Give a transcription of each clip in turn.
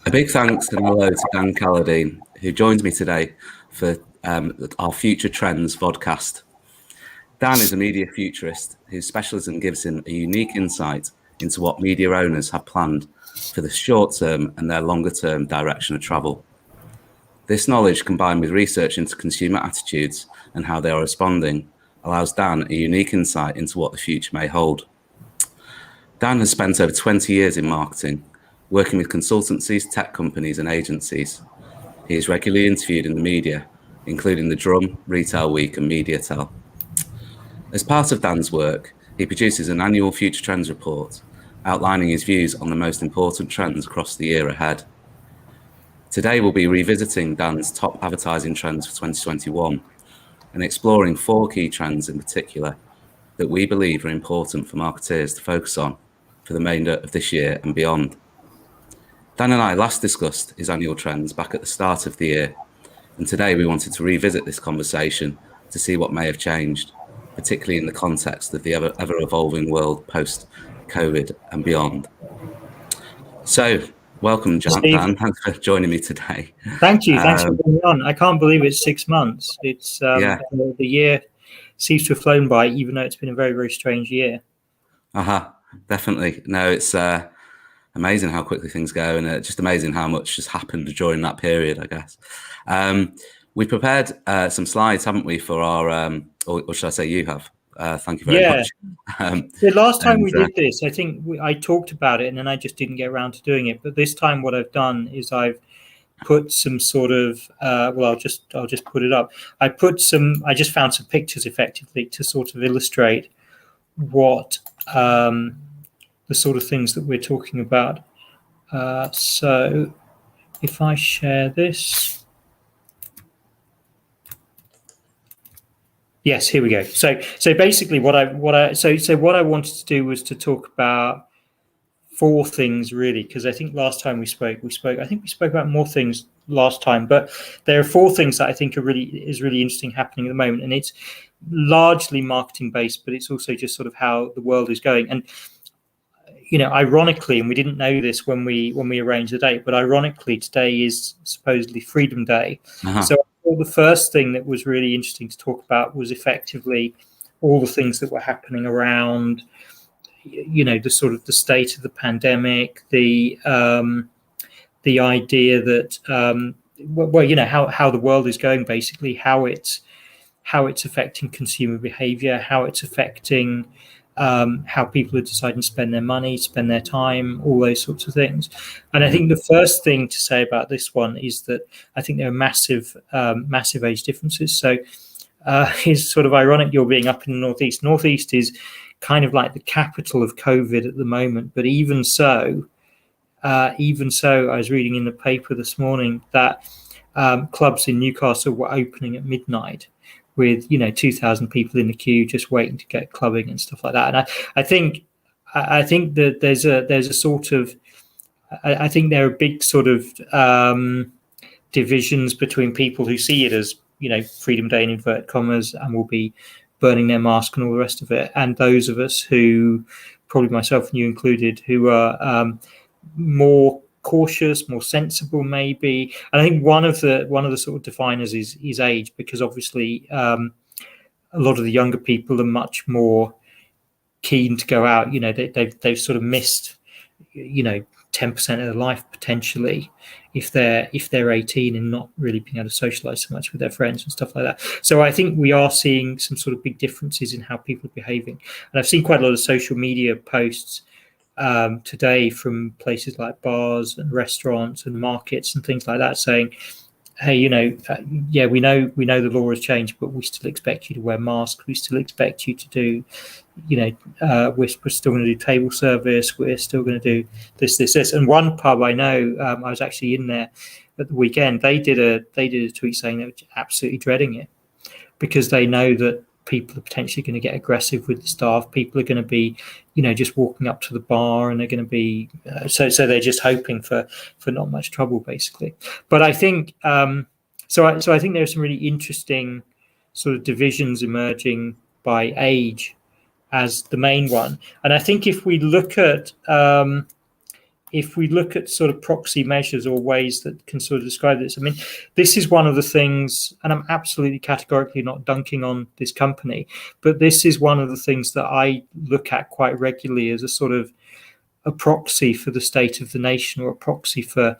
A big thanks and hello to Dan Calladine, who joins me today for our Future Trends vodcast. Dan is a media futurist whose specialism gives him a unique insight into what media owners have planned for the short term and their longer term direction of travel. This knowledge, combined with research into consumer attitudes and how they are responding, allows Dan a unique insight into what the future may hold. Dan has spent over 20 years in marketing, working with consultancies, tech companies, and agencies. He is regularly interviewed in the media, including The Drum, Retail Week, and MediaTel. As part of Dan's work, he produces an annual Future Trends report, outlining his views on the most important trends across the year ahead. Today, we'll be revisiting Dan's top advertising trends for 2021 and exploring 4 key trends in particular that we believe are important for marketeers to focus on for the remainder of this year and beyond. Dan and I last discussed his annual trends back at the start of the year, and today we wanted to revisit this conversation to see what may have changed, particularly in the context of the ever-evolving world post-COVID and beyond. So, welcome, Dan. Thanks for joining me today. Thank you. Thanks for being on. I can't believe it's 6 months. It's the year seems to have flown by, even though it's been a very, very strange year. Definitely. No, it's amazing how quickly things go, and just amazing how much has happened during that period, I guess. We prepared some slides, haven't we, for our, or should I say you have? Thank you very much. The last time we did this, I think I talked about it and then I just didn't get around to doing it. But this time what I've done is I've put some sort of, I'll just put it up. I just found some pictures effectively to sort of illustrate what the sort of things that we're talking about. So if I share this. Yes, here we go. So basically what I wanted to do was to talk about 4 things really, because I think last time we spoke about more things last time, but there are 4 things that I think are really interesting happening at the moment, and it's largely marketing based, but it's also just sort of how the world is going. And ironically, and we didn't know this when we arranged the date, but ironically today is supposedly Freedom Day. So the first thing that was really interesting to talk about was effectively all the things that were happening around, the sort of the state of the pandemic, the idea that, how the world is going, basically, how it's affecting consumer behavior, how it's affecting how people are deciding to spend their money, spend their time, all those sorts of things. And I think the first thing to say about this one is that I think there are massive age differences. So it's sort of ironic you're being up in the Northeast. Northeast is kind of like the capital of COVID at the moment. But even so, I was reading in the paper this morning that clubs in Newcastle were opening at midnight, with 2,000 people in the queue just waiting to get clubbing and stuff like that. And I think that there's a sort of, I think there are big sort of divisions between people who see it as Freedom Day in inverted commas and will be burning their mask and all the rest of it, and those of us who, probably myself and you included, who are more cautious, more sensible, maybe. And I think one of the sort of definers is age, because obviously a lot of the younger people are much more keen to go out. They've sort of missed 10% of their life potentially if they're 18 and not really being able to socialize so much with their friends and stuff like that. So I think we are seeing some sort of big differences in how people are behaving, and I've seen quite a lot of social media posts today from places like bars and restaurants and markets and things like that, saying, hey, we know the law has changed, but we still expect you to wear masks. We still expect you to do, we're still going to do table service. We're still going to do this. And one pub I know, I was actually in there at the weekend. They did a tweet saying they were absolutely dreading it, because they know that people are potentially going to get aggressive with the staff. People are going to be, just walking up to the bar, and they're going to be so they're just hoping for not much trouble, basically. But I think so I think there are some really interesting sort of divisions emerging by age as the main one. And I think if we look at if we look at sort of proxy measures or ways that can sort of describe this, I mean, this is one of the things, and I'm absolutely categorically not dunking on this company, but this is one of the things that I look at quite regularly as a sort of a proxy for the state of the nation, or a proxy for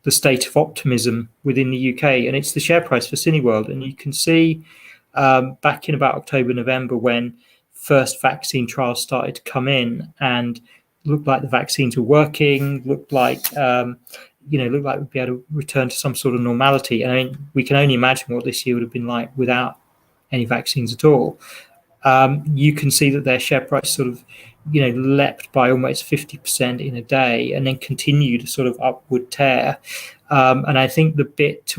the state of optimism within the UK, and it's the share price for Cineworld. And you can see back in about October, November, when first vaccine trials started to come in and looked like the vaccines were working, looked like looked like we'd be able to return to some sort of normality. And I mean, we can only imagine what this year would have been like without any vaccines at all. You can see that their share price sort of, leapt by almost 50% in a day, and then continued a sort of upward tear. And I think the bit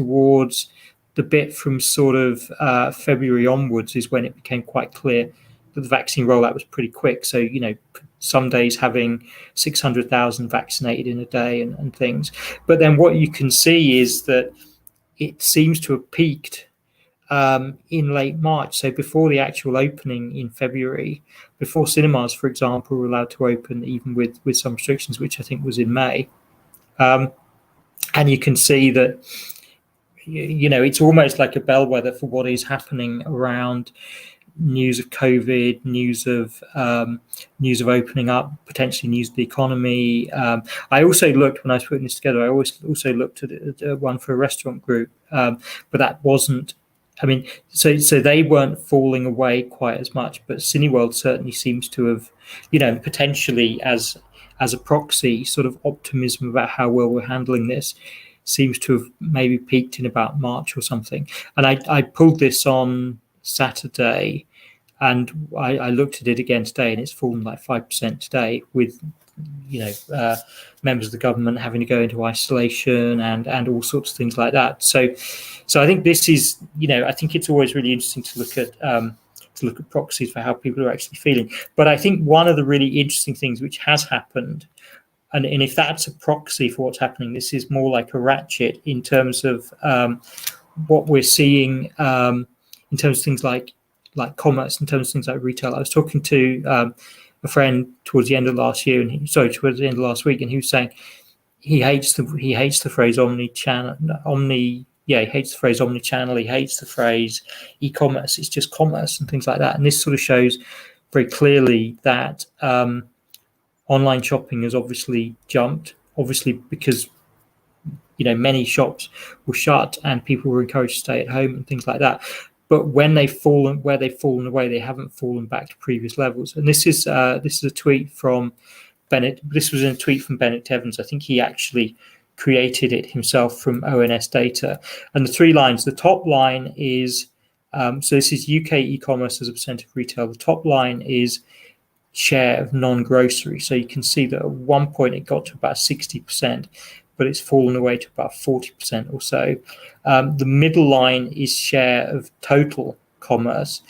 from sort of February onwards is when it became quite clear that the vaccine rollout was pretty quick. So, some days having 600,000 vaccinated in a day and things. But then what you can see is that it seems to have peaked in late March. So before the actual opening in February, before cinemas, for example, were allowed to open, even with some restrictions, which I think was in May. And you can see that, it's almost like a bellwether for what is happening around news of COVID, news of opening up, potentially news of the economy. I also looked, when I was putting this together, I also looked at one for a restaurant group, but that wasn't. I mean, so they weren't falling away quite as much, but Cineworld certainly seems to have, potentially as a proxy, sort of optimism about how well we're handling this seems to have maybe peaked in about March or something. And I pulled this on Saturday, and I looked at it again today, and it's fallen like 5% today, with members of the government having to go into isolation and all sorts of things like that. So I think this is, I think it's always really interesting to look at proxies for how people are actually feeling. But I think one of the really interesting things which has happened, and if that's a proxy for what's happening, this is more like a ratchet in terms of what we're seeing in terms of things like commerce, in terms of things like retail. I was talking to a friend towards the end of last week, and he was saying he hates the phrase omni-channel. He hates the phrase omni-channel. He hates the phrase e-commerce. It's just commerce and things like that. And this sort of shows very clearly that online shopping has obviously jumped, because many shops were shut and people were encouraged to stay at home and things like that. But where they've fallen away, they haven't fallen back to previous levels. And this is a tweet from Bennett. This was in a tweet from Bennett Evans. I think he actually created it himself from ONS data. And the three lines. The top line is so this is UK e-commerce as a percent of retail. The top line is share of non-grocery. So you can see that at one point it got to about 60%. But it's fallen away to about 40% or so. The middle line is share of total commerce,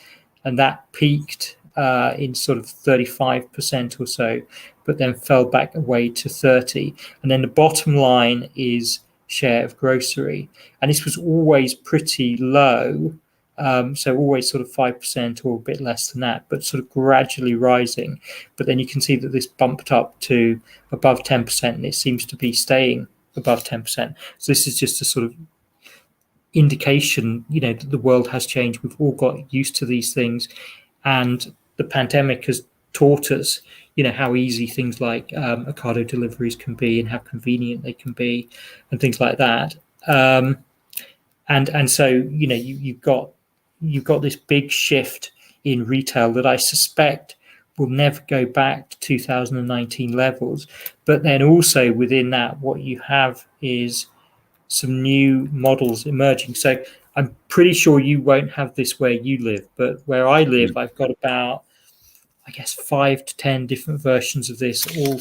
and that peaked in sort of 35% or so, but then fell back away to 30. And then the bottom line is share of grocery, and this was always pretty low. So always sort of 5% or a bit less than that, but sort of gradually rising. But then you can see that this bumped up to above 10%, and it seems to be staying above 10%. So this is just a sort of indication, that the world has changed. We've all got used to these things, and the pandemic has taught us, how easy things like Ocado deliveries can be, and how convenient they can be, and things like that. And so you've got this big shift in retail that I suspect will never go back to 2019 levels. But then also within that, what you have is some new models emerging. So I'm pretty sure you won't have this where you live, but where I live, I've got about, 5 to 10 different versions of this, all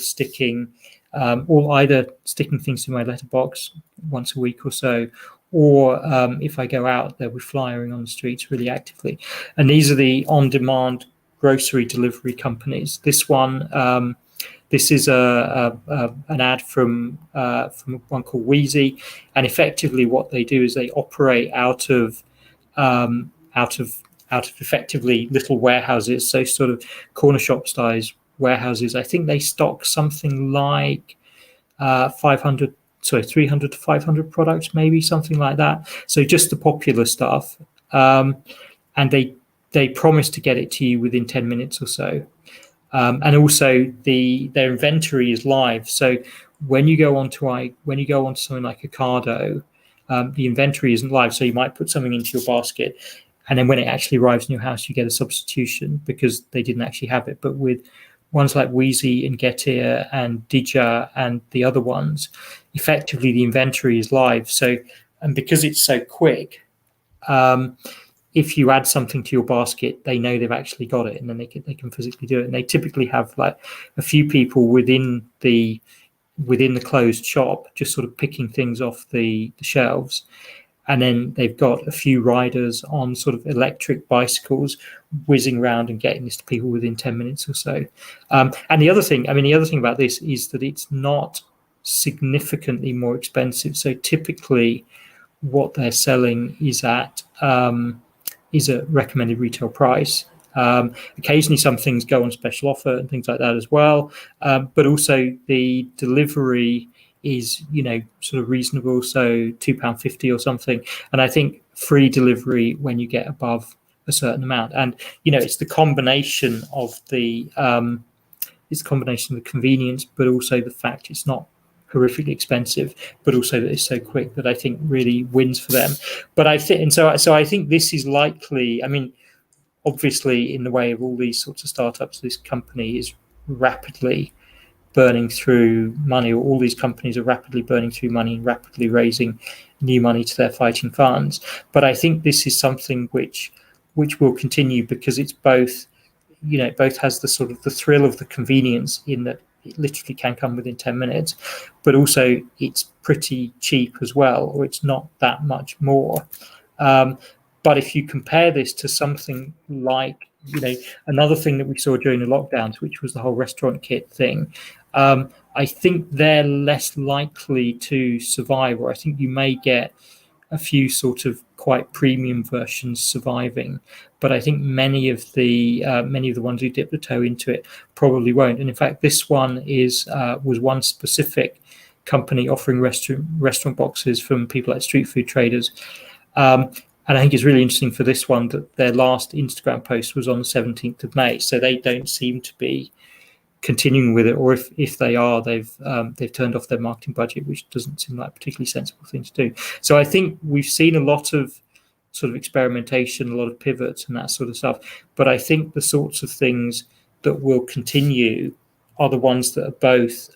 either sticking things in my letterbox once a week or so, or if I go out, they'll be flying on the streets really actively. And these are the on-demand grocery delivery companies. This one, this is an ad from one called Wheezy, and effectively what they do is they operate out of effectively little warehouses, so sort of corner shop size warehouses. I think they stock something like 300 to 500 products, maybe something like that. So just the popular stuff. And they promise to get it to you within 10 minutes or so. And also their inventory is live. So when you go onto something like Ocado, the inventory isn't live. So you might put something into your basket, and then when it actually arrives in your house, you get a substitution because they didn't actually have it. But with ones like Wheezy and Getir and Dija and the other ones, effectively the inventory is live. So, and because it's so quick, if you add something to your basket, they know they've actually got it, and then they can physically do it. And they typically have like a few people within the closed shop just sort of picking things off the shelves. And then they've got a few riders on sort of electric bicycles whizzing around and getting this to people within 10 minutes or so. And the other thing about this is that it's not significantly more expensive. So typically what they're selling is at recommended retail price. Occasionally some things go on special offer and things like that as well. But also the delivery is, sort of reasonable. So £2.50 or something. And I think free delivery when you get above a certain amount. And, it's the combination of the convenience, but also the fact it's not horrifically expensive, but also that it's so quick that I think really wins for them. But I think, and so I think this is likely, obviously in the way of all these sorts of startups, this company is rapidly burning through money, or all these companies are rapidly burning through money and rapidly raising new money to their fighting funds. But I think this is something which will continue because it's both, both has the sort of the thrill of the convenience in that it literally can come within 10 minutes, but also it's pretty cheap as well, or it's not that much more. But if you compare this to something like, another thing that we saw during the lockdowns, which was the whole restaurant kit thing, I think they're less likely to survive, or I think you may get a few sort of quite premium versions surviving, but I think many of the ones who dip the toe into it probably won't. And in fact, this one was one specific company offering restaurant boxes from people like street food traders. And I think it's really interesting for this one that their last Instagram post was on the 17th of May. So they don't seem to be continuing with it, or if they are, they've turned off their marketing budget, which doesn't seem like a particularly sensible thing to do. So I think we've seen a lot of sort of experimentation, a lot of pivots and that sort of stuff. But I think the sorts of things that will continue are the ones that are both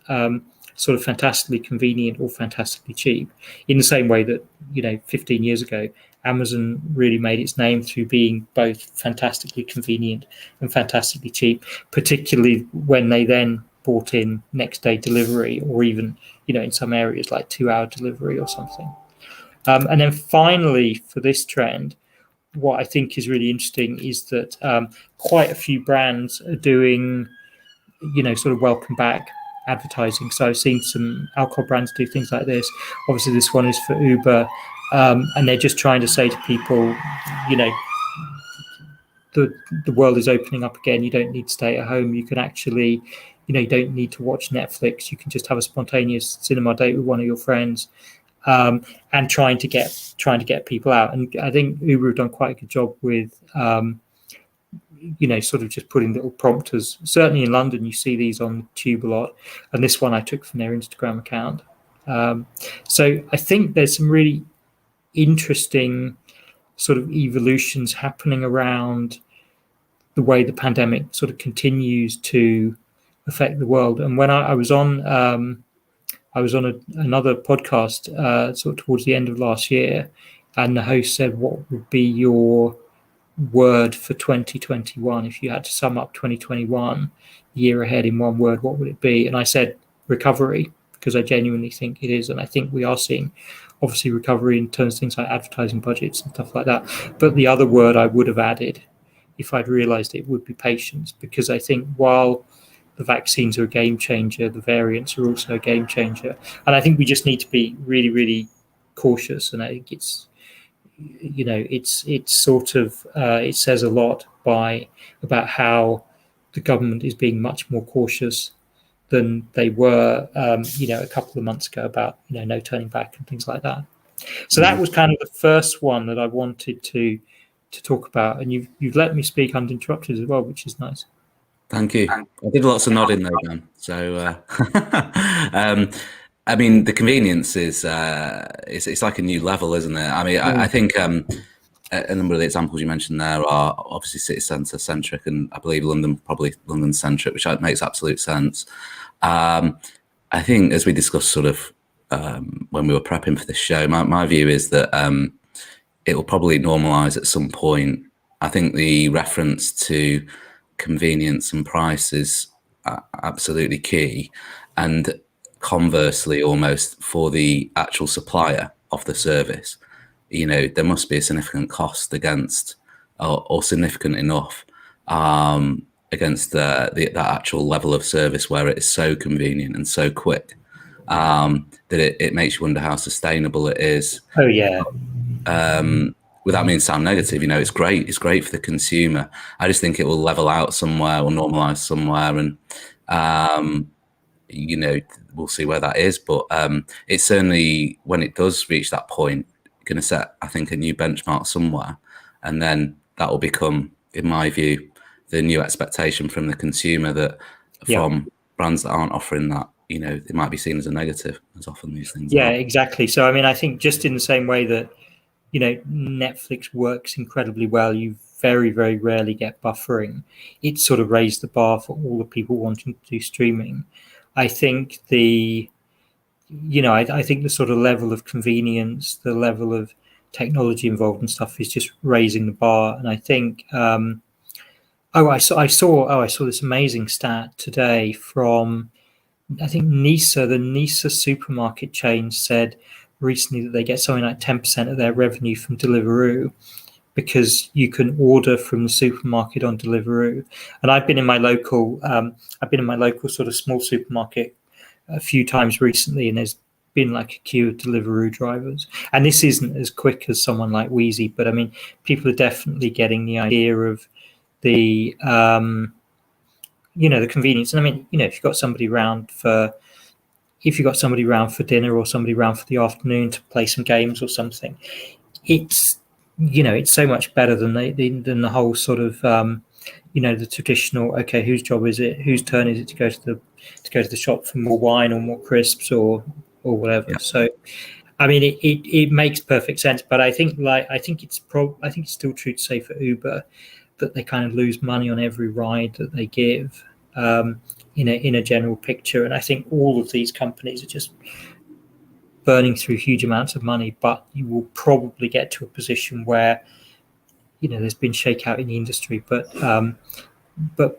sort of fantastically convenient or fantastically cheap, in the same way that 15 years ago Amazon really made its name through being both fantastically convenient and fantastically cheap, particularly when they then brought in next day delivery, or even in some areas like 2-hour delivery or something. And then finally, for this trend, what I think is really interesting is that quite a few brands are doing sort of welcome back advertising. So I've seen some alcohol brands do things like this. Obviously this one is for Uber, and they're just trying to say to people, the world is opening up again. You don't need to stay at home. You can actually, you don't need to watch Netflix. You can just have a spontaneous cinema date with one of your friends, and trying to get people out. And I think Uber have done quite a good job with sort of just putting little prompters. Certainly in London, you see these on the tube a lot. And this one I took from their Instagram account. So I think there's some really interesting sort of evolutions happening around the way the pandemic sort of continues to affect the world. And when I was on another podcast sort of towards the end of last year, and the host said, what would be your word for 2021? If you had to sum up 2021 year ahead in one word, what would it be? And I said recovery, because I genuinely think it is. And I think we are seeing obviously recovery in terms of things like advertising budgets and stuff like that. But the other word I would have added, if I'd realized it, would be patience, because I think while the vaccines are a game changer, the variants are also a game changer. And I think we just need to be really, really cautious. And I think it's sort of it says a lot about how the government is being much more cautious than they were, a couple of months ago about, no turning back and things like that. So that was kind of the first one that I wanted to talk about, and you've let me speak uninterrupted as well, which is nice. Thank you. I did lots of nodding though, Dan. So, I mean, the convenience is it's like a new level, isn't it? I mean, I think a number of the examples you mentioned there are obviously city centre centric, and I believe London probably London centric, which makes absolute sense. I think as we discussed sort of when we were prepping for this show, my view is that it will probably normalise at some point. I think the reference to convenience and price is absolutely key, and conversely, almost for the actual supplier of the service, there must be a significant cost against, or significant enough against that actual level of service where it is so convenient and so quick that it makes you wonder how sustainable it is. Oh yeah. Without meaning to sound negative, it's great. It's great for the consumer. I just think it will level out somewhere or normalise somewhere, and we'll see where that is. But it's certainly, when it does reach that point, going to set, I think, a new benchmark somewhere, and then that will become, in my view, the new expectation from the consumer, that from brands that aren't offering that, it might be seen as a negative, as often these things are. Exactly. So I mean, I think just in the same way that Netflix works incredibly well, you very, very rarely get buffering. It sort of raised the bar for all the people wanting to do streaming. I think I think the sort of level of convenience, the level of technology involved and stuff is just raising the bar. And I think, I saw this amazing stat today from, I think Nisa, the Nisa supermarket chain, said recently that they get something like 10% of their revenue from Deliveroo, because you can order from the supermarket on Deliveroo. And I've been in my local sort of small supermarket a few times recently, and there's been like a queue of Deliveroo drivers. And this isn't as quick as someone like Wheezy, but I mean, people are definitely getting the idea of the the convenience. And I mean, if you've got somebody around for dinner, or somebody around for the afternoon to play some games or something, it's so much better than the whole sort of the traditional, okay, whose job is it, whose turn is it to go to the shop for more wine or more crisps or whatever. So I mean, it makes perfect sense, but I think it's still true to say for Uber that they kind of lose money on every ride that they give, in a general picture. And I think all of these companies are just burning through huge amounts of money, but you will probably get to a position where there's been shakeout in the industry, but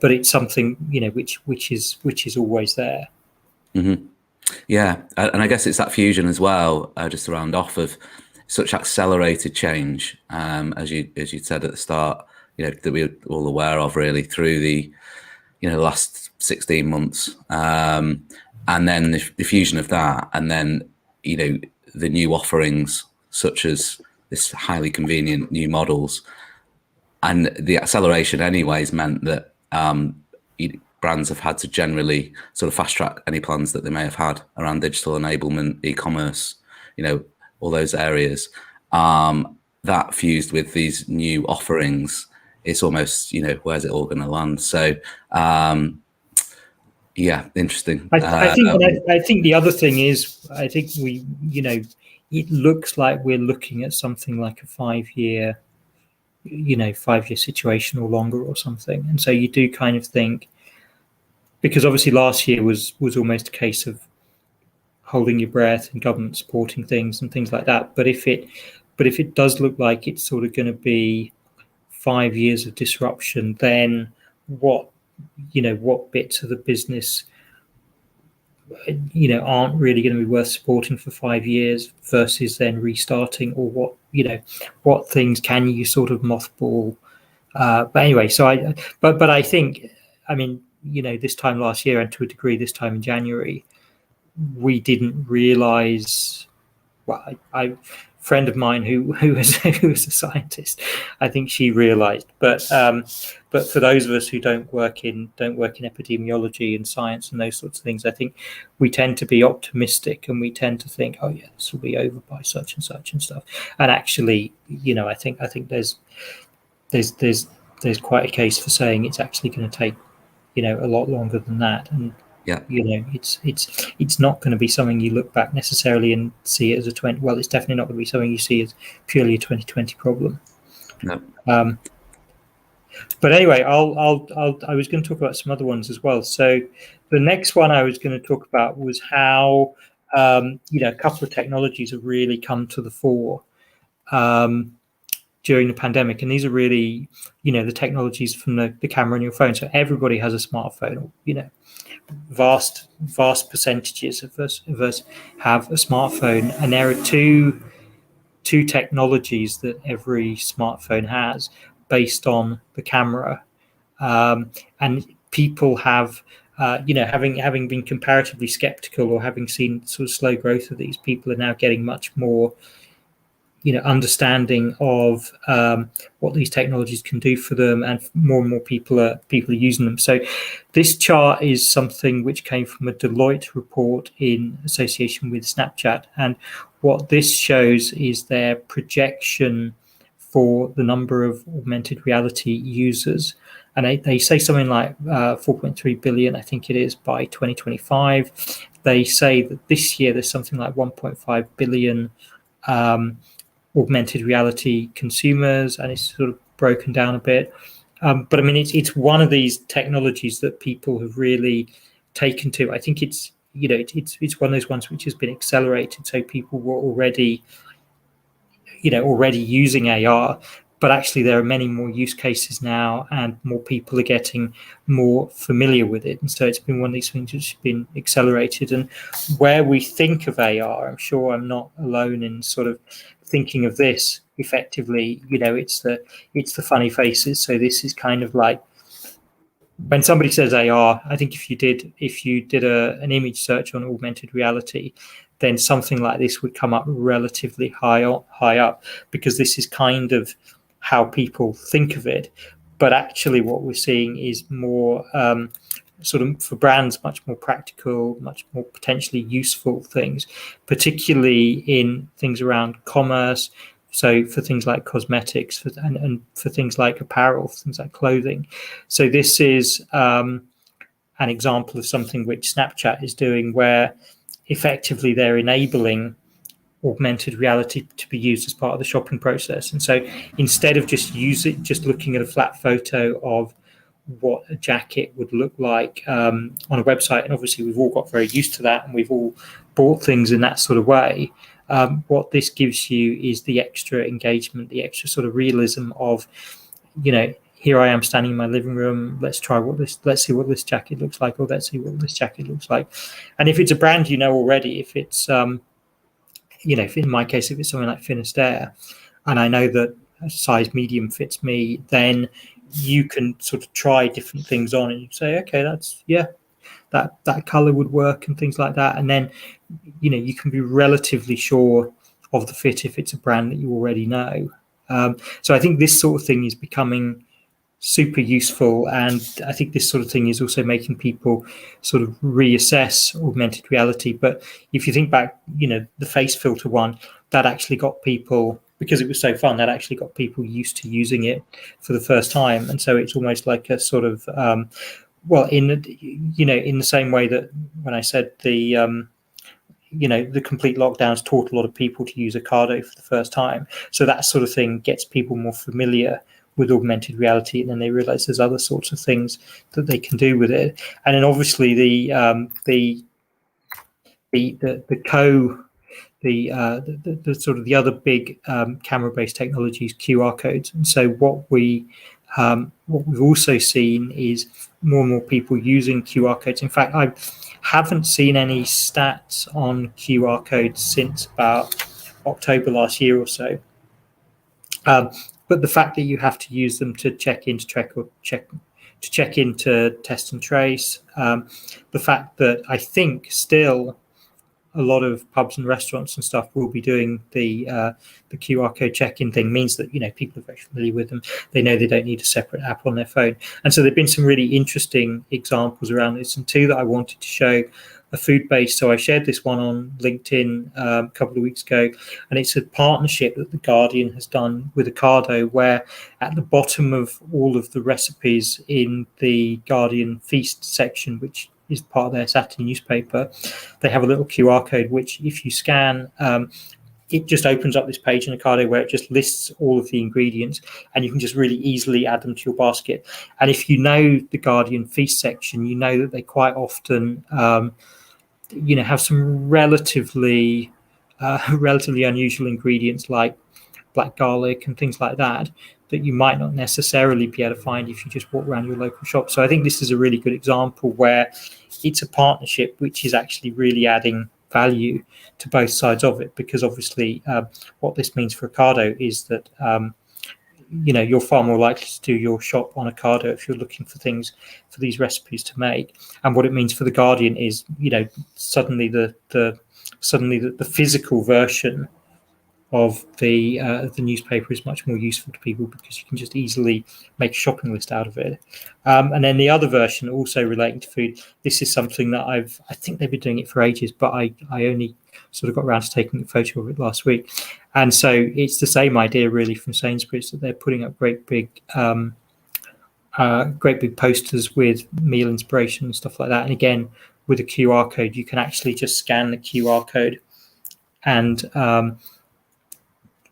it's something which is always there. Mm-hmm. Yeah, and I guess it's that fusion as well, just to round off, of such accelerated change, as you said at the start, that we're all aware of really through the last 16 months, and then the fusion of that, and then the new offerings such as this highly convenient new models, and the acceleration anyways meant that brands have had to generally sort of fast track any plans that they may have had around digital enablement, e-commerce, all those areas. That fused with these new offerings, it's almost, where's it all going to land? So, interesting. I think the other thing is, I think we, it looks like we're looking at something like a 5-year situation or longer or something. And so you do kind of think, because obviously last year was almost a case of holding your breath and government supporting things and things like that. But if it does look like it's sort of going to be 5 years of disruption, then what bits of the business aren't really going to be worth supporting for 5 years versus then restarting, or what things can you sort of mothball? But anyway, so I think, I mean, this time last year, and to a degree this time in January, we didn't realize, well, I friend of mine who was a scientist, I think she realized. But for those of us who don't work in epidemiology and science and those sorts of things, I think we tend to be optimistic, and we tend to think, oh yeah, this will be over by such and such and stuff. And actually, I think there's quite a case for saying it's actually going to take a lot longer than that. And Yeah. It's not going to be something you look back necessarily and see it as a 20. Well, it's definitely not going to be something you see as purely a 2020 problem. No. But anyway, I was going to talk about some other ones as well. So the next one I was going to talk about was how a couple of technologies have really come to the fore during the pandemic, and these are really the technologies from the camera on your phone. So everybody has a smartphone. Vast percentages of us have a smartphone, and there are two technologies that every smartphone has based on the camera, and people have having been comparatively skeptical, or having seen sort of slow growth of these, people are now getting much more understanding of what these technologies can do for them, and more people are using them. So this chart is something which came from a Deloitte report in association with Snapchat, and what this shows is their projection for the number of augmented reality users, and they say something like 4.3 billion, I think it is, by 2025. They say that this year there's something like 1.5 billion augmented reality consumers, and it's sort of broken down a bit. But I mean, it's one of these technologies that people have really taken to. I think it's one of those ones which has been accelerated. So people were already using AR, but actually there are many more use cases now, and more people are getting more familiar with it. And so it's been one of these things which has been accelerated. And where we think of AR, I'm sure I'm not alone in sort of thinking of this effectively. It's the funny faces. So this is kind of like when somebody says AR, I think if you did an image search on augmented reality, then something like this would come up relatively high up, because this is kind of how people think of it. But actually what we're seeing is more sort of, for brands, much more practical, much more potentially useful things, particularly in things around commerce. So for things like cosmetics, and for things like apparel, for things like clothing. So this is an example of something which Snapchat is doing, where effectively they're enabling augmented reality to be used as part of the shopping process. And so instead of just looking at a flat photo of what a jacket would look like on a website, and obviously we've all got very used to that, and we've all bought things in that sort of way. What this gives you is the extra engagement, the extra sort of realism of, here I am standing in my living room. Let's see what this jacket looks like, or let's see what this jacket looks like. And if it's a brand already, if it's if in my case, if it's something like Finisterre, and I know that a size medium fits me, then you can sort of try different things on, and you say, okay, that color would work, and things like that. And then, you can be relatively sure of the fit if it's a brand that you already know. So I think this sort of thing is becoming super useful, and I think this sort of thing is also making people sort of reassess augmented reality. But if you think back, the face filter one, that actually got people, because it was so fun, that actually got people used to using it for the first time. And so it's almost like a sort of in the same way that when I said the complete lockdowns taught a lot of people to use Ocado for the first time. So that sort of thing gets people more familiar with augmented reality, and then they realize there's other sorts of things that they can do with it. And then obviously the sort of the other big camera-based technologies, QR codes. And so what we've also seen is more and more people using QR codes. In fact, I haven't seen any stats on QR codes since about October last year or so. But the fact that you have to use them to check in, to test and trace, the fact that I think still a lot of pubs and restaurants and stuff will be doing the QR code check-in thing. Means that people are very familiar with them. They know they don't need a separate app on their phone. And so there've been some really interesting examples around this, and two that I wanted to show are food-based. So I shared this one on LinkedIn a couple of weeks ago, and it's a partnership that The Guardian has done with Ocado, where at the bottom of all of the recipes in the Guardian Feast section, which is part of their Saturday newspaper, they have a little QR code, which if you scan, it just opens up this page in Ocado where it just lists all of the ingredients, and you can just really easily add them to your basket. And if you know the Guardian Feast section, you know that they quite often have some relatively unusual ingredients like black garlic and things like that you might not necessarily be able to find if you just walk around your local shop. So I think this is a really good example where it's a partnership which is actually really adding value to both sides of it, because obviously what this means for Ocado is that you're far more likely to do your shop on Ocado if you're looking for things for these recipes to make. And what it means for The Guardian is suddenly the physical version of the newspaper is much more useful to people, because you can just easily make a shopping list out of it. And then the other version, also relating to food, this is something that I think they've been doing it for ages, but I only sort of got around to taking a photo of it last week. And so it's the same idea really from Sainsbury's, that they're putting up great big posters with meal inspiration and stuff like that. And again, with a QR code, you can actually just scan the QR code and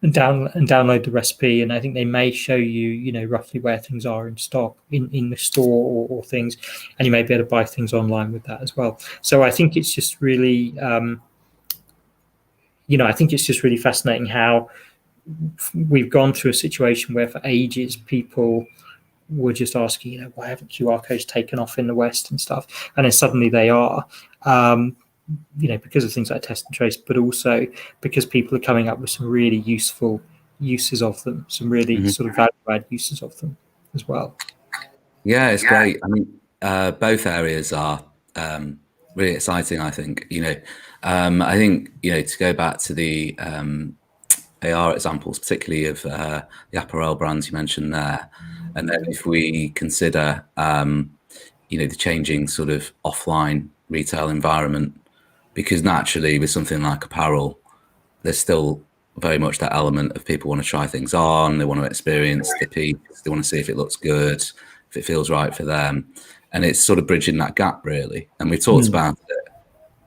download the recipe, and I think they may show you, roughly where things are in stock in the store or things, and you may be able to buy things online with that as well. So I think it's just really, fascinating how we've gone through a situation where for ages people were just asking, why haven't QR codes taken off in the West and stuff, and then suddenly they are. Because of things like test and trace, but also because people are coming up with some really useful uses of them, some really sort of value-add uses of them as well. Yeah, it's great. I mean, both areas are really exciting, I think. I think, to go back to the AR examples, particularly of the apparel brands you mentioned there, and then if we consider, the changing sort of offline retail environment, because naturally with something like apparel, there's still very much that element of people want to try things on, they want to experience the piece, they want to see if it looks good, if it feels right for them, and it's sort of bridging that gap really. And we've talked about it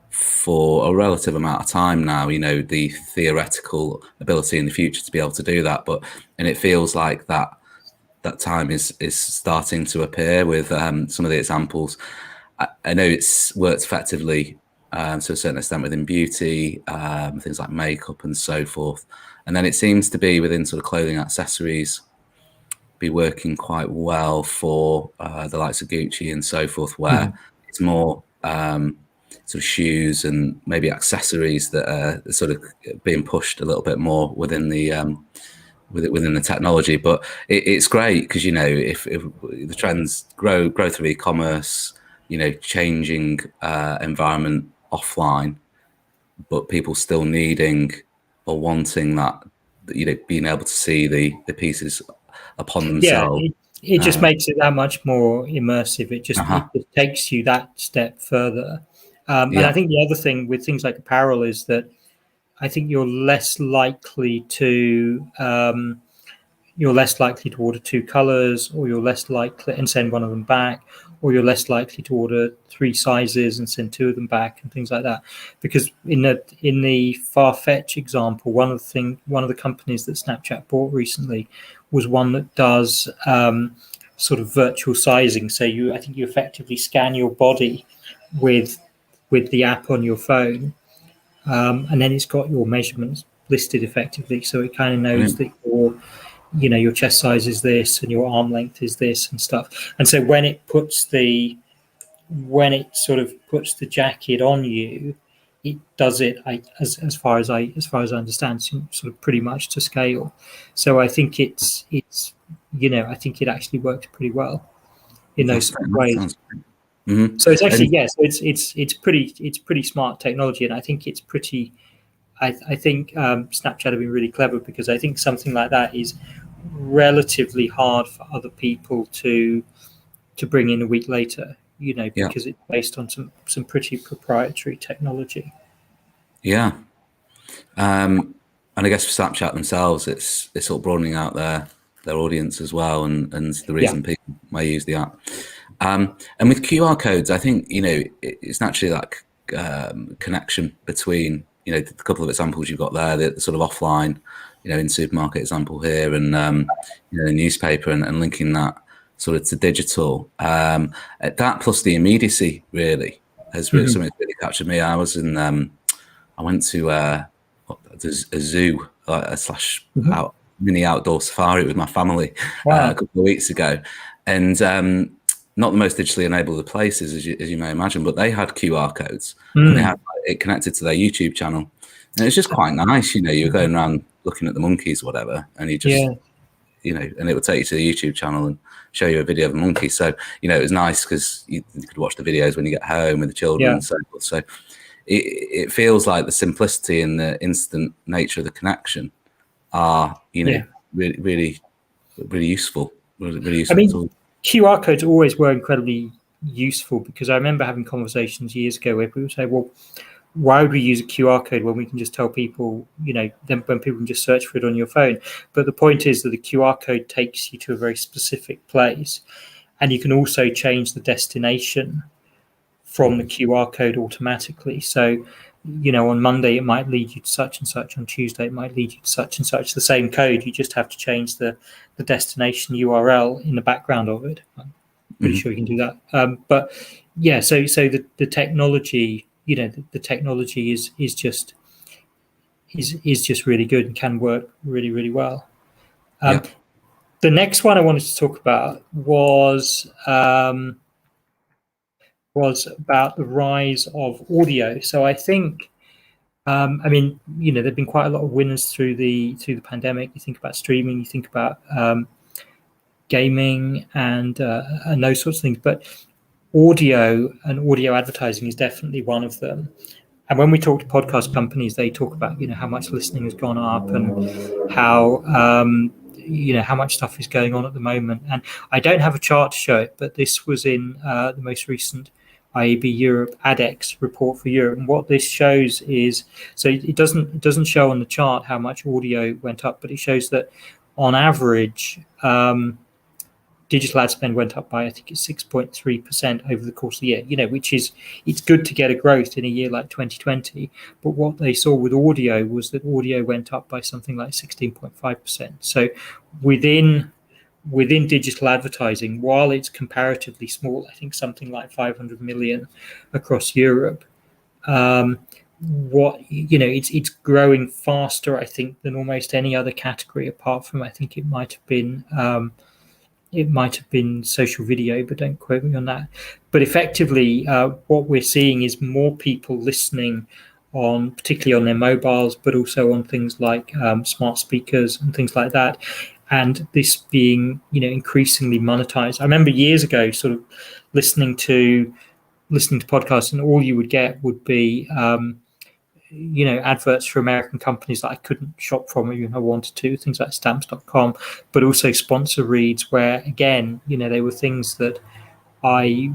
for a relative amount of time now, the theoretical ability in the future to be able to do that, and it feels like that time is starting to appear with some of the examples. I know it's worked effectively to a certain extent within beauty, things like makeup and so forth. And then it seems to be within sort of clothing accessories be working quite well for the likes of Gucci and so forth, where it's more sort of shoes and maybe accessories that are sort of being pushed a little bit more within the within the technology. But it's great because, if the trends grow through e-commerce, changing environment offline, but people still needing or wanting that, being able to see the pieces upon themselves. Yeah, it just makes it that much more immersive. It just takes you that step further. And I think the other thing with things like apparel is that I think you're less likely to order two colors, or you're less likely and send one of them back, or you're less likely to order three sizes and send two of them back and things like that. Because in the Farfetch example, one of the companies that Snapchat bought recently was one that does sort of virtual sizing. So I think you effectively scan your body with the app on your phone, and then it's got your measurements listed effectively. So it kind of knows that your chest size is this and your arm length is this and stuff. And so when it sort of puts the jacket on you, it does it as far as I understand, sort of pretty much to scale. So I think I think it actually works pretty well in those ways. Mm-hmm. So it's actually, And yes, it's pretty smart technology, and I think it's pretty. I think Snapchat have been really clever, because I think something like that is relatively hard for other people to bring in a week later. yeah, Because it's based on some pretty proprietary technology. yeah. And I guess for Snapchat themselves, it's sort of broadening out their audience as well, and the Yeah. reason people may use the app. And with QR codes, I think it's naturally like connection between the couple of examples you've got there, the sort of offline, in supermarket example here, and the newspaper, and linking that sort of to digital. That plus the immediacy really has really something that's really captured me. I went to a zoo, a slash out mini outdoor safari with my family a Wow. couple of weeks ago, and not the most digitally enabled of places, as you may imagine, but they had QR codes, and they had it connected to their YouTube channel, and it's just quite nice. You're going around looking at the monkeys or whatever, and you just Yeah. and it would take you to the YouTube channel and show you a video of a monkey. So it was nice because you could watch the videos when you get home with the children Yeah. and so forth. So it feels like the simplicity and the instant nature of the connection are really, really useful. Really I useful mean, tool. QR codes always were incredibly useful, because I remember having conversations years ago where people say, well, why would we use a QR code when we can just tell people, then when people can just search for it on your phone? But the point is that the QR code takes you to a very specific place, and you can also change the destination from the QR code automatically. So, on Monday it might lead you to such and such. On Tuesday it might lead you to such and such. The same code, you just have to change the destination URL in the background of it. I'm pretty sure you can do that. But yeah, so the technology, the technology is just really good and can work really, really well. Yeah. The next one I wanted to talk about was about the rise of audio. So I think, there've been quite a lot of winners through the pandemic. You think about streaming, you think about gaming, and those sorts of things. But audio and audio advertising is definitely one of them. And when we talk to podcast companies, they talk about how much listening has gone up, and how how much stuff is going on at the moment. And I don't have a chart to show it, but this was in the most recent IAB Europe ADEX report for Europe. And what this shows is, so it doesn't show on the chart how much audio went up, but it shows that on average, digital ad spend went up by, I think it's 6.3% over the course of the year, which is, it's good to get a growth in a year like 2020. But what they saw with audio was that audio went up by something like 16.5%. So within digital advertising, while it's comparatively small, I think something like 500 million across Europe, it's growing faster, I think, than almost any other category, apart from, I think it might have been social video, but don't quote me on that. But effectively, what we're seeing is more people listening particularly on their mobiles, but also on things like smart speakers and things like that. And this being, increasingly monetized. I remember years ago, sort of listening to podcasts, and all you would get would be, adverts for American companies that I couldn't shop from even if I wanted to, things like stamps.com, but also sponsor reads, where again, they were things that I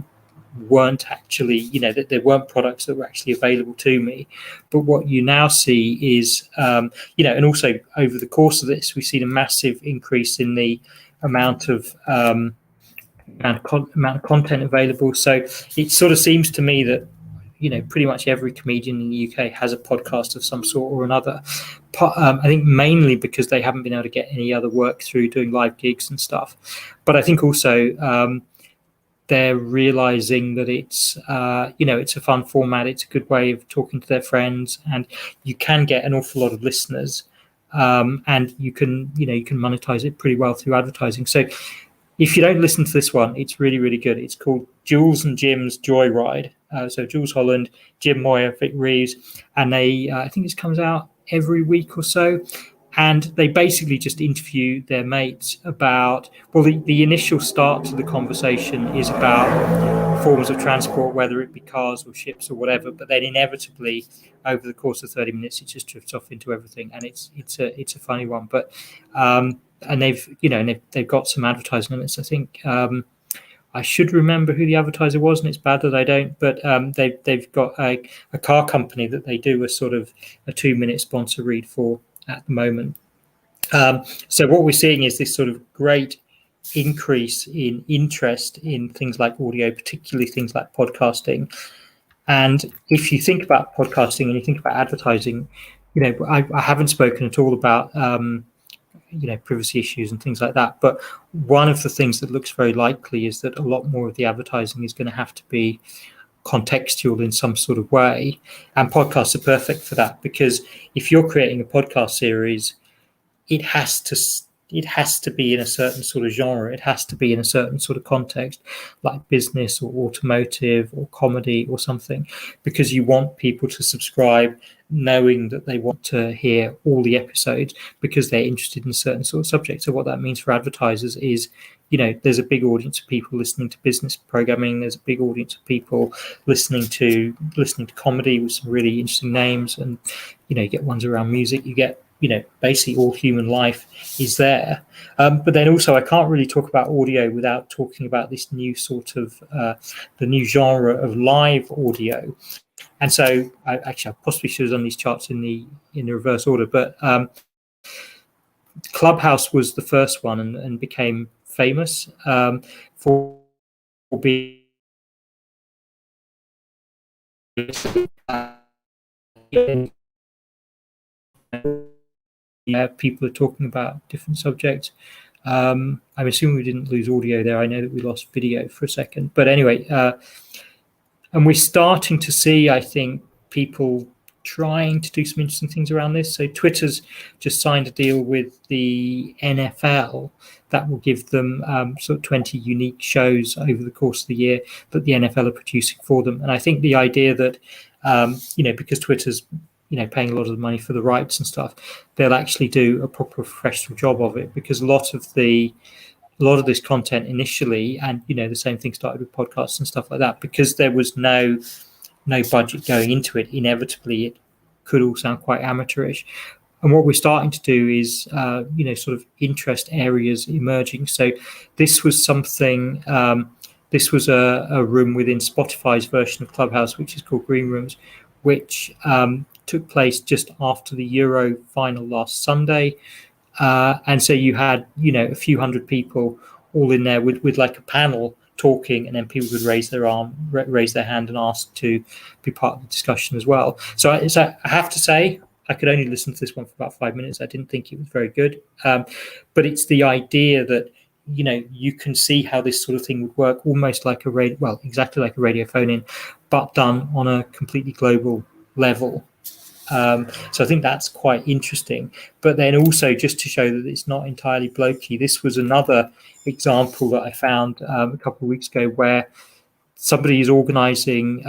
weren't actually, that there weren't products that were actually available to me. But what you now see is, and also over the course of this, we've seen a massive increase in the amount of content available. So it sort of seems to me that pretty much every comedian in the UK has a podcast of some sort or another. I think mainly because they haven't been able to get any other work through doing live gigs and stuff. But I think also they're realizing that it's it's a fun format. It's a good way of talking to their friends, and you can get an awful lot of listeners, and you can monetize it pretty well through advertising. So if you don't listen to this one, it's really, really good. It's called Jules and Jim's Joyride. So Jules Holland, Jim Moyer, Vic Reeves, and I think this comes out every week or so. and they basically just interview their mates about, well, the initial start to the conversation is about forms of transport, whether it be cars or ships or whatever, but then inevitably over the course of 30 minutes it just drifts off into everything, and it's a funny one. But and they've got some advertising on this. I think I should remember who the advertiser was, and it's bad that I don't. But they've got a car company that they do a sort of a 2-minute sponsor read for at the moment. So what we're seeing is this sort of great increase in interest in things like audio, particularly things like podcasting. And if you think about podcasting and you think about advertising, I haven't spoken at all about privacy issues and things like that. But one of the things that looks very likely is that a lot more of the advertising is going to have to be contextual in some sort of way. And podcasts are perfect for that, because if you're creating a podcast series, it has to be in a certain sort of genre. It has to be in a certain sort of context, like business or automotive or comedy or something, because you want people to subscribe knowing that they want to hear all the episodes because they're interested in a certain sort of subject. So what that means for advertisers is, there's a big audience of people listening to business programming. There's a big audience of people listening to comedy with some really interesting names, and you get ones around music. You get basically all human life is there. But then also I can't really talk about audio without talking about this new sort of the new genre of live audio. And so I possibly should have done these charts in the reverse order, but Clubhouse was the first one and became famous for being people are talking about different subjects. I'm assuming we didn't lose audio there. I know that we lost video for a second, but anyway, and we're starting to see, I think, people trying to do some interesting things around this. So Twitter's just signed a deal with the NFL that will give them sort of 20 unique shows over the course of the year that the NFL are producing for them. And I think the idea that, because Twitter's paying a lot of the money for the rights and stuff, they'll actually do a proper professional job of it, because a lot of this content initially, and the same thing started with podcasts and stuff like that, because there was no budget going into it. Inevitably, it could all sound quite amateurish. And what we're starting to do is, sort of interest areas emerging. So this was something. This was a room within Spotify's version of Clubhouse, which is called Green Rooms, which took place just after the Euro final last Sunday. And so you had, a few hundred people all in there with like a panel talking, and then people would raise their hand and ask to be part of the discussion as well. So I have to say, I could only listen to this one for about 5 minutes. I didn't think it was very good. But it's the idea that, you can see how this sort of thing would work, almost like exactly like a radio phone-in, but done on a completely global level. So I think that's quite interesting. But then also, just to show that it's not entirely blokey, this was another example that I found a couple of weeks ago, where somebody is organising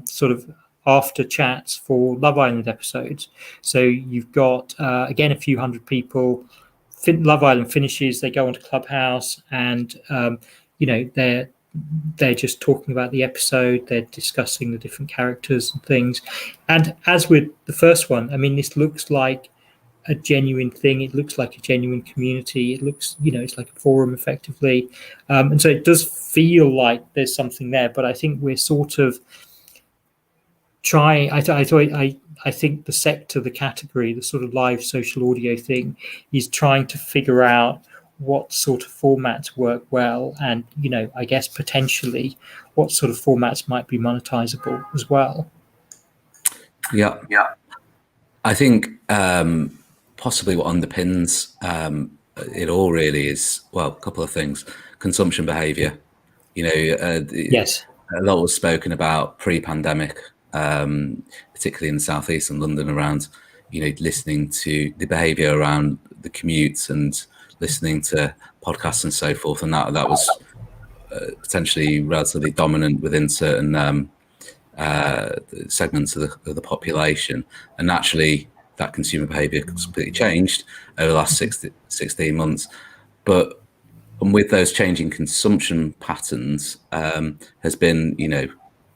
sort of after chats for Love Island episodes. So you've got, again, a few hundred people. Love Island finishes, they go onto Clubhouse, and they're just talking about the episode. They're discussing the different characters and things. And as with the first one, I mean, this looks like a genuine thing. It looks like a genuine community. It looks, it's like a forum effectively. And so it does feel like there's something there, but I think we're sort of trying, I think the sector, the category, the sort of live social audio thing is trying to figure out what sort of formats work well, and I guess potentially what sort of formats might be monetizable as well. Yeah. I think possibly what underpins it all really is, well, a couple of things. Consumption behavior. Yes, a lot was spoken about pre-pandemic, particularly in the southeast and London, around listening to the behavior around the commutes and listening to podcasts and so forth, and that was potentially relatively dominant within certain segments of the population. And naturally, that consumer behaviour completely changed over the last 16 months. But with those changing consumption patterns, has been,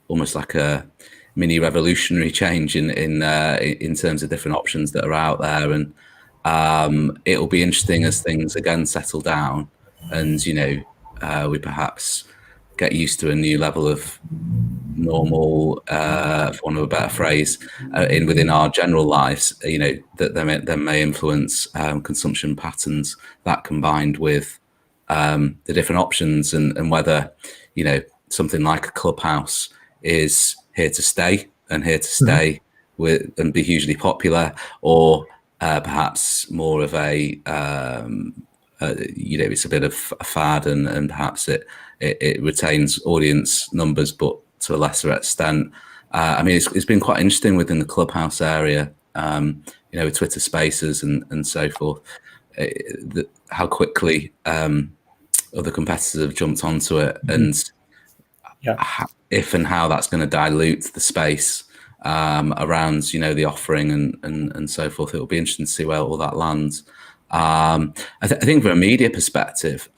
almost like a mini revolutionary change in terms of different options that are out there. And it'll be interesting as things again settle down, and we perhaps get used to a new level of normal, for want of a better phrase, within our general lives. That they may influence consumption patterns, that combined with the different options, and whether something like a Clubhouse is here to stay with and be hugely popular, or perhaps more of a it's a bit of a fad, and perhaps it retains audience numbers, but to a lesser extent. It's been quite interesting within the Clubhouse area, with Twitter Spaces and so forth, how quickly other competitors have jumped onto it, and if and how that's going to dilute the space around the offering and so forth. It will be interesting to see where all that lands. I think from a media perspective,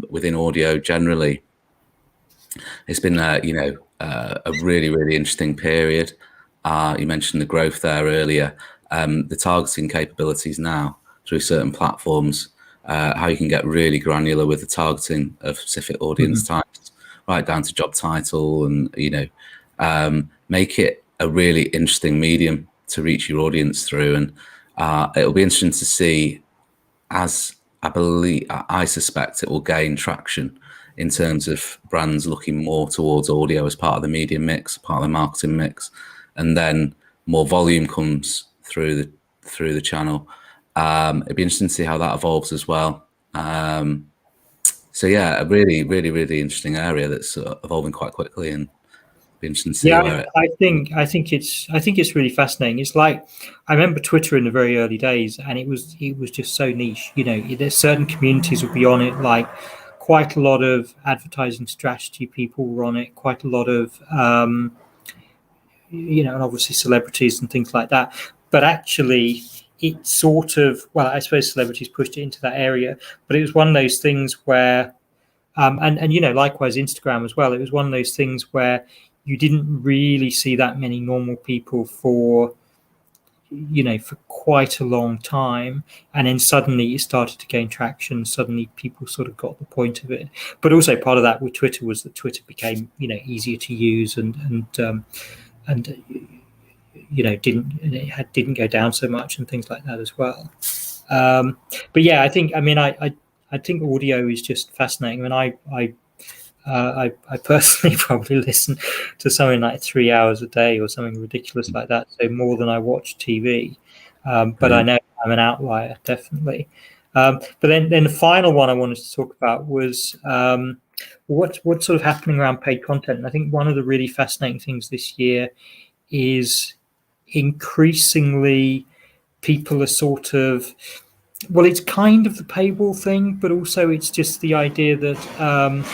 within audio generally, it's been a really, really interesting period. You mentioned the growth there earlier. The targeting capabilities now through certain platforms, how you can get really granular with the targeting of specific audience types, right down to job title, and make it a really interesting medium to reach your audience through. And it'll be interesting to see, as I suspect it will gain traction in terms of brands looking more towards audio as part of the media mix, part of the marketing mix, and then more volume comes through the channel. It'd be interesting to see how that evolves as well. So yeah, a really, really, really interesting area that's evolving quite quickly, and be interesting to see where I think it's really fascinating. It's like, I remember Twitter in the very early days, and it was just so niche. There's certain communities would be on it, like quite a lot of advertising strategy people were on it, quite a lot of and obviously celebrities and things like that. But actually, it sort of, well, I suppose celebrities pushed it into that area, but it was one of those things where, and likewise Instagram as well. It was one of those things where you didn't really see that many normal people for quite a long time, and then suddenly it started to gain traction. Suddenly people sort of got the point of it. But also part of that with Twitter was that Twitter became easier to use, and didn't go down so much and things like that as well. But yeah, I think audio is just fascinating. I personally probably listen to something like 3 hours a day or something ridiculous like that, so more than I watch TV. But I know I'm an outlier, definitely. But then the final one I wanted to talk about was what's sort of happening around paid content. And I think one of the really fascinating things this year is increasingly people are sort of, well, it's kind of the paywall thing, but also it's just the idea that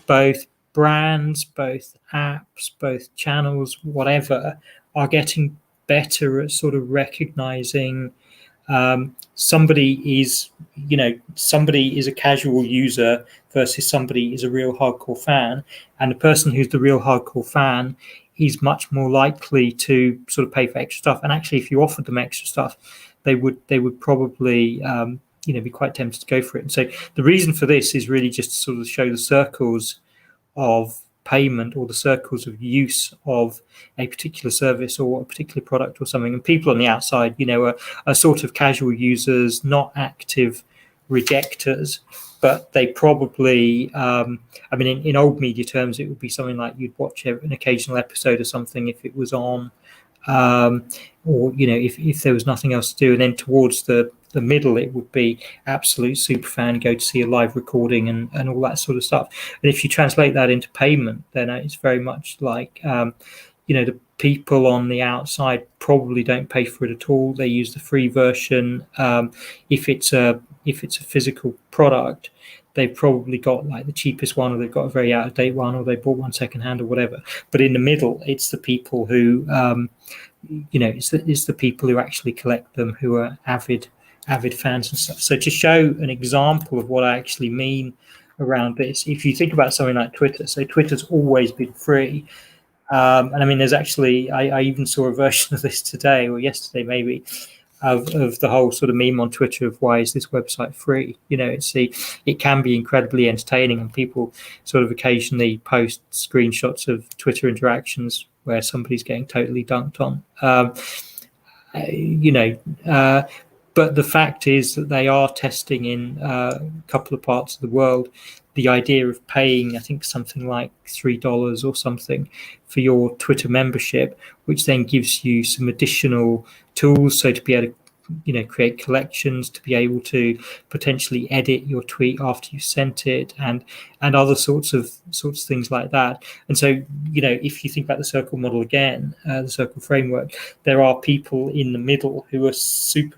both brands, both apps, both channels, whatever, are getting better at sort of recognizing somebody is a casual user versus somebody is a real hardcore fan, and the person who's the real hardcore fan is much more likely to sort of pay for extra stuff. And actually, if you offered them extra stuff, they would probably be quite tempted to go for it. And so the reason for this is really just to sort of show the circles of payment, or the circles of use of a particular service or a particular product or something. And people on the outside, are sort of casual users, not active rejectors, but they probably, in old media terms, it would be something like you'd watch an occasional episode or something if it was on, or if there was nothing else to do. And then towards the middle, it would be absolute super fan, go to see a live recording and all that sort of stuff. And if you translate that into payment, then it's very much like the people on the outside probably don't pay for it at all. They use the free version. If it's a physical product, they've probably got like the cheapest one, or they've got a very out of date one, or they bought one secondhand or whatever. But in the middle, it's the people who it's the people who actually collect them who are avid fans and stuff. So to show an example of what I actually mean around this, if you think about something like Twitter, so Twitter's always been free. And I mean, there's actually, I even saw a version of this today or yesterday, maybe, of the whole sort of meme on Twitter of why is this website free? It can be incredibly entertaining, and people sort of occasionally post screenshots of Twitter interactions where somebody's getting totally dunked on. But the fact is that they are testing in a couple of parts of the world the idea of paying, I think, something like $3 or something for your Twitter membership, which then gives you some additional tools. So to be able to, create collections, to be able to potentially edit your tweet after you sent it, and other sorts of things like that. And so, if you think about the circle model again, the circle framework, there are people in the middle who are super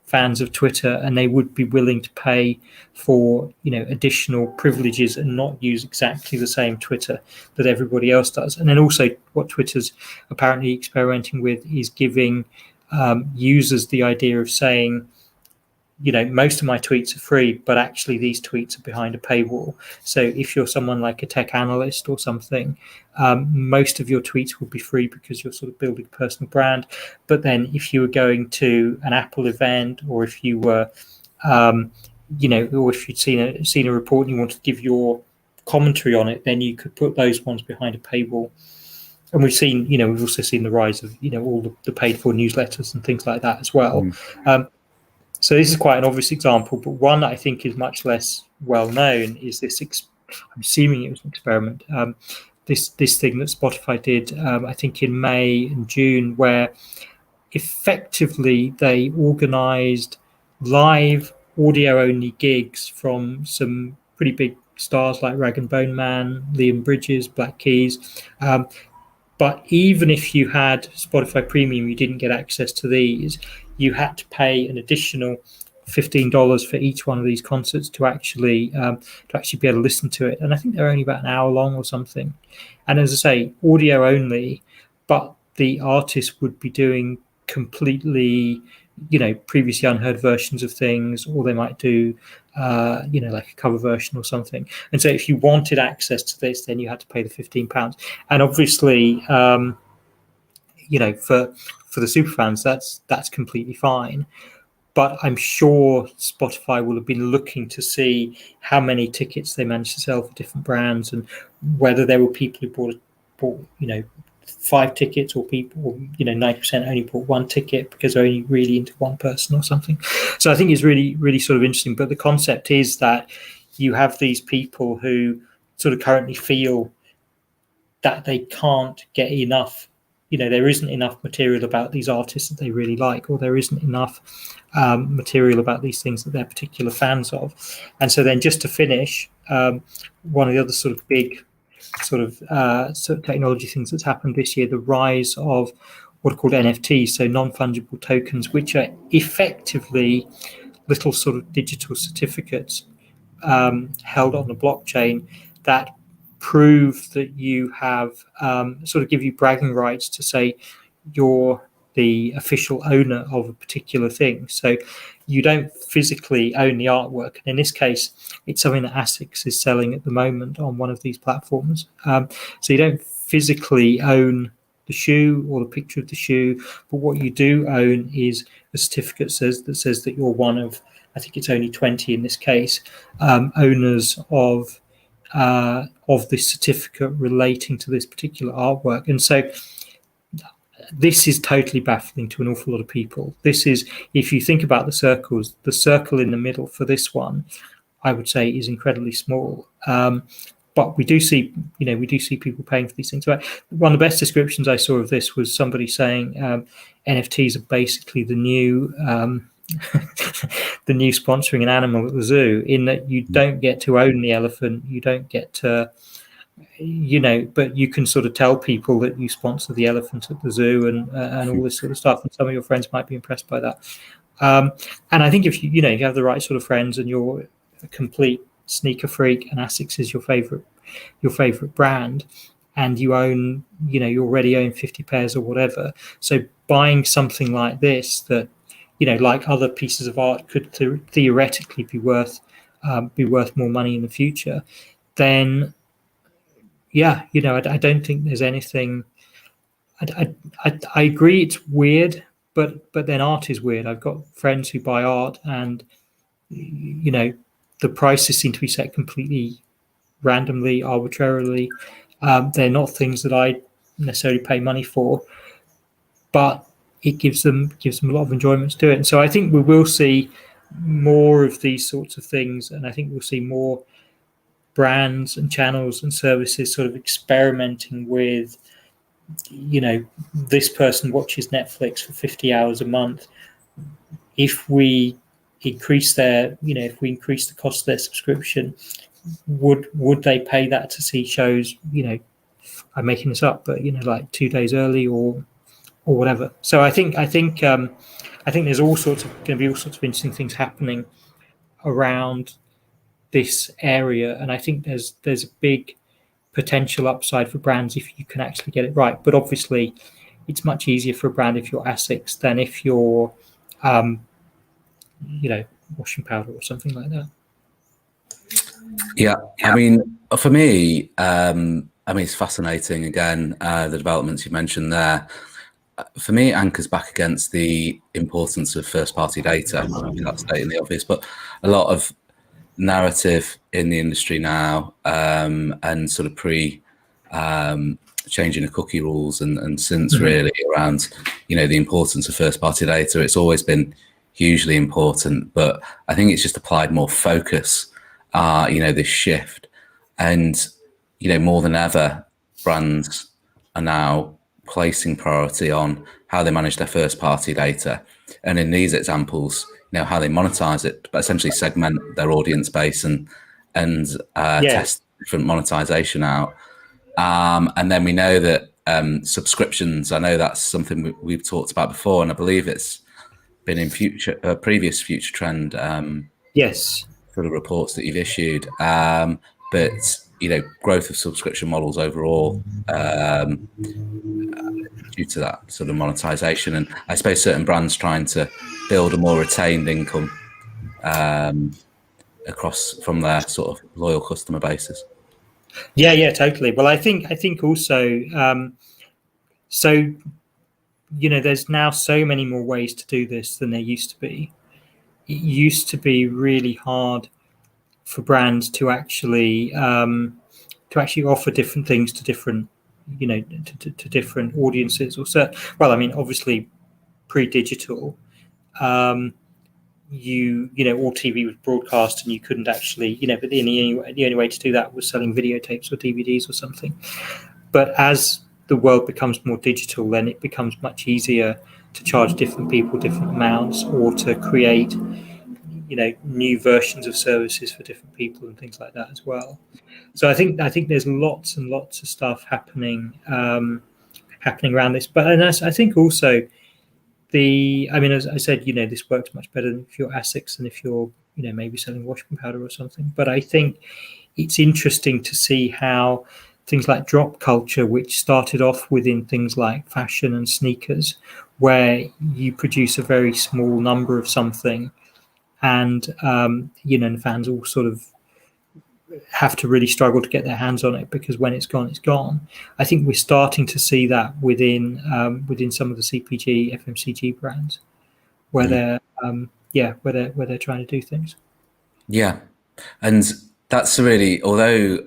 fans of Twitter, and they would be willing to pay for additional privileges and not use exactly the same Twitter that everybody else does. And then also what Twitter's apparently experimenting with is giving users the idea of saying, most of my tweets are free, but actually these tweets are behind a paywall. So if you're someone like a tech analyst or something, most of your tweets will be free because you're sort of building a personal brand. But then if you were going to an Apple event, or if you were, or if you'd seen a report and you wanted to give your commentary on it, then you could put those ones behind a paywall. And we've also seen the rise of, all the paid for newsletters and things like that as well. So this is quite an obvious example, but one that I think is much less well known is this. I'm assuming it was an experiment. This thing that Spotify did, I think in May and June, where effectively they organised live audio-only gigs from some pretty big stars like Rag and Bone Man, Liam Bridges, Black Keys. But even if you had Spotify Premium, you didn't get access to these. You had to pay an additional $15 for each one of these concerts to actually be able to listen to it. And I think they're only about an hour long or something. And as I say, audio only, but the artist would be doing completely, previously unheard versions of things, or they might do, like a cover version or something. And so if you wanted access to this, then you had to pay the £15. And obviously, for the superfans, that's completely fine. But I'm sure Spotify will have been looking to see how many tickets they managed to sell for different brands, and whether there were people who bought 5 tickets, or people, or 90% only bought 1 ticket because they're only really into one person or something. So I think it's really sort of interesting. But the concept is that you have these people who sort of currently feel that they can't get enough. There isn't enough material about these artists that they really like, or there isn't enough material about these things that they're particular fans of. And so then, just to finish, one of the other sort of big sort of technology things that's happened this year, the rise of what are called NFTs, so non-fungible tokens, which are effectively little sort of digital certificates held on the blockchain that prove that you have sort of give you bragging rights to say you're the official owner of a particular thing. So you don't physically own the artwork. And in this case, it's something that ASICS is selling at the moment on one of these platforms. So you don't physically own the shoe or the picture of the shoe, but what you do own is a certificate that says that you're one of, I think it's only 20 in this case, owners of this certificate relating to this particular artwork. And so this is totally baffling to an awful lot of people. This is, if you think about the circles, the circle in the middle for this one, I would say, is incredibly small. But we do see people paying for these things. So one of the best descriptions I saw of this was somebody saying NFTs are basically the new the new sponsoring an animal at the zoo, in that you don't get to own the elephant, you don't get to, but you can sort of tell people that you sponsor the elephant at the zoo and all this sort of stuff, and some of your friends might be impressed by that. And I think if you have the right sort of friends and you're a complete sneaker freak and ASICS is your favorite brand, and you already own 50 pairs or whatever. So buying something like this that, like other pieces of art, could theoretically be worth more money in the future, then I don't think there's anything. I agree it's weird, but then art is weird. I've got friends who buy art, and the prices seem to be set completely randomly, arbitrarily. They're not things that I necessarily pay money for, but it gives them a lot of enjoyment to do it. And so I think we will see more of these sorts of things, and I think we'll see more brands and channels and services sort of experimenting with, this person watches Netflix for 50 hours a month. If we increase if we increase the cost of their subscription, would they pay that to see shows, I'm making this up, but like 2 days early or whatever. So I think there's going to be all sorts of interesting things happening around this area, and I think there's a big potential upside for brands if you can actually get it right. But obviously, it's much easier for a brand if you're ASICS than if you're, washing powder or something like that. Yeah, I mean, for me, it's fascinating. Again, the developments you mentioned there. For me, it anchors back against the importance of first-party data. That's stating the obvious, but a lot of narrative in the industry now, and sort of changing the cookie rules and since really around, the importance of first-party data. It's always been hugely important, but I think it's just applied more focus, this shift. And, more than ever, brands are now placing priority on how they manage their first-party data. And in these examples, how they monetize it, but essentially segment their audience base and test different monetization out. And then we know that subscriptions, I know that's something we've talked about before, and I believe it's been in previous Future Trend yes, sort of reports that you've issued. But growth of subscription models overall due to that sort of monetization, and I suppose certain brands trying to build a more retained income across from their sort of loyal customer bases. Yeah, totally. Well, I think also, there's now so many more ways to do this than there used to be. It used to be really hard for brands to actually offer different things to different, to different audiences or obviously pre-digital, all TV was broadcast, and you couldn't actually, but the only way to do that was selling videotapes or DVDs or something. But as the world becomes more digital, then it becomes much easier to charge different people different amounts, or to create, new versions of services for different people and things like that as well. So I think there's lots and lots of stuff happening around this. But I think also as I said, this works much better than if you're ASICS than if you're, maybe selling washing powder or something. But I think it's interesting to see how things like drop culture, which started off within things like fashion and sneakers, where you produce a very small number of something, and and fans all sort of have to really struggle to get their hands on it, because when it's gone, it's gone. I think we're starting to see that within some of the CPG, FMCG brands, where they're trying to do things. Yeah, and that's really, although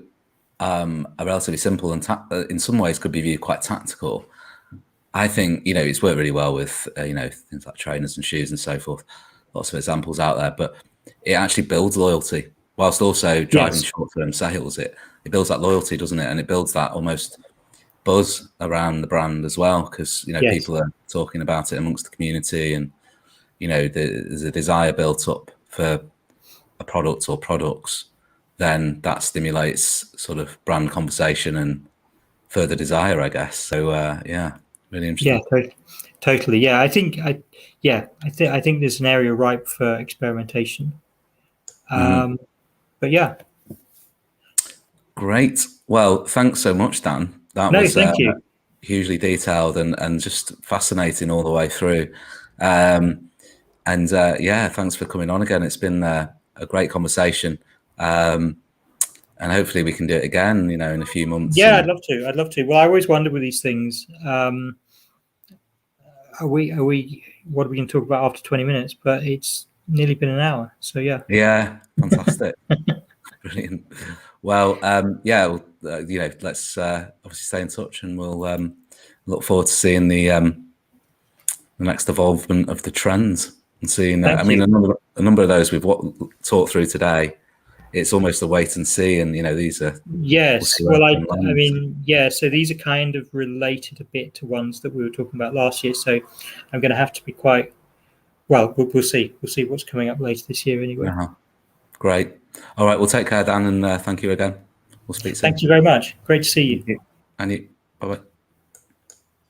a relatively simple and in some ways could be viewed quite tactical, I think it's worked really well with things like trainers and shoes and so forth. Lots of examples out there, but it actually builds loyalty whilst also driving short-term sales. It builds that loyalty, doesn't it? And it builds that almost buzz around the brand as well, because people are talking about it amongst the community, and there's a desire built up for a product or products. Then that stimulates sort of brand conversation and further desire, I guess. So really interesting. Yeah, totally. Yeah, I think there's an area ripe for experimentation. But yeah. Great. Well, thanks so much, Dan. That No, was thank you. hugely detailed and just fascinating all the way through. Yeah, thanks for coming on again. It's been a great conversation. And hopefully we can do it again, in a few months. Yeah, I'd love to. I'd love to. Well, I always wonder with these things, are we, what are we going to talk about after 20 minutes? But it's nearly been an hour. So, yeah. Yeah, fantastic. Brilliant. Well, let's obviously stay in touch, and we'll look forward to seeing the next evolvement of the trends and seeing. Thank you. A number of those we've talked through today. It's almost a wait and see, and these are. Yes. Well, so these are kind of related a bit to ones that we were talking about last year. So I'm going to have to be quite. Well, we'll see. We'll see what's coming up later this year, anyway. Great. All right. Well, take care, Dan, and thank you again. We'll speak soon. Thank you very much. Great to see you. And you. Bye-bye.